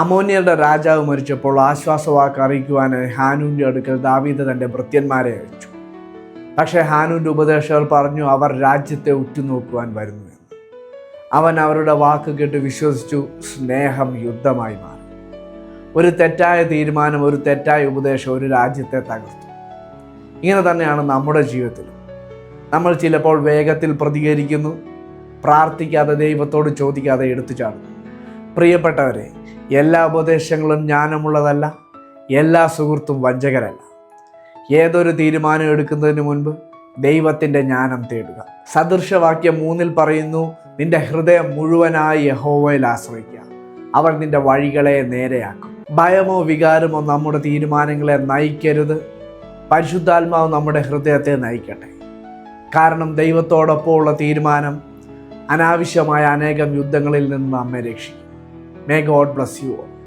അമോന്യരുടെ രാജാവ് മരിച്ചപ്പോൾ ആശ്വാസവാക്ക് അറിയിക്കുവാനായി ഹാനൂൻ്റെ അടുക്കൽ ദാവീദ് തൻ്റെ ഭൃത്യന്മാരെ അയച്ചു. പക്ഷേ ഹാനൂൻ്റെ ഉപദേശകർ പറഞ്ഞു, അവർ രാജ്യത്തെ ഉറ്റുനോക്കുവാൻ വരുന്നു എന്ന്. അവൻ അവരുടെ വാക്ക് കേട്ട് വിശ്വസിച്ചു. സ്നേഹം യുദ്ധമായി മാറി. ഒരു തെറ്റായ തീരുമാനം, ഒരു തെറ്റായ ഉപദേശം ഒരു രാജ്യത്തെ തകർത്തു. ഇങ്ങനെ തന്നെയാണ് നമ്മുടെ ജീവിതത്തിലും. നമ്മൾ ചിലപ്പോൾ വേഗത്തിൽ പ്രതികരിക്കുന്നു, പ്രാർത്ഥിക്കാതെ ദൈവത്തോട് ചോദിക്കാതെ എടുത്തു ചാടുന്നു. പ്രിയപ്പെട്ടവരെ, എല്ലാ ഉപദേശങ്ങളും ജ്ഞാനമുള്ളതല്ല, എല്ലാ സുഹൃത്തും വഞ്ചകരല്ല. ഏതൊരു തീരുമാനം എടുക്കുന്നതിന് മുൻപ് ദൈവത്തിൻ്റെ ജ്ഞാനം തേടുക. സദൃശവാക്യം 3 പറയുന്നു, നിന്റെ ഹൃദയം മുഴുവനായി യഹോവയിൽ ആശ്രയിക്കുക, അവൻ നിന്റെ വഴികളെ നേരെയാക്കും. ഭയമോ വികാരമോ നമ്മുടെ തീരുമാനങ്ങളെ നയിക്കരുത്. പരിശുദ്ധാത്മാവ് നമ്മുടെ ഹൃദയത്തെ നയിക്കട്ടെ. കാരണം ദൈവത്തോടൊപ്പമുള്ള തീരുമാനം അനാവശ്യമായ അനേകം യുദ്ധങ്ങളിൽ നിന്ന് നമ്മെ രക്ഷിക്കും. May God bless you.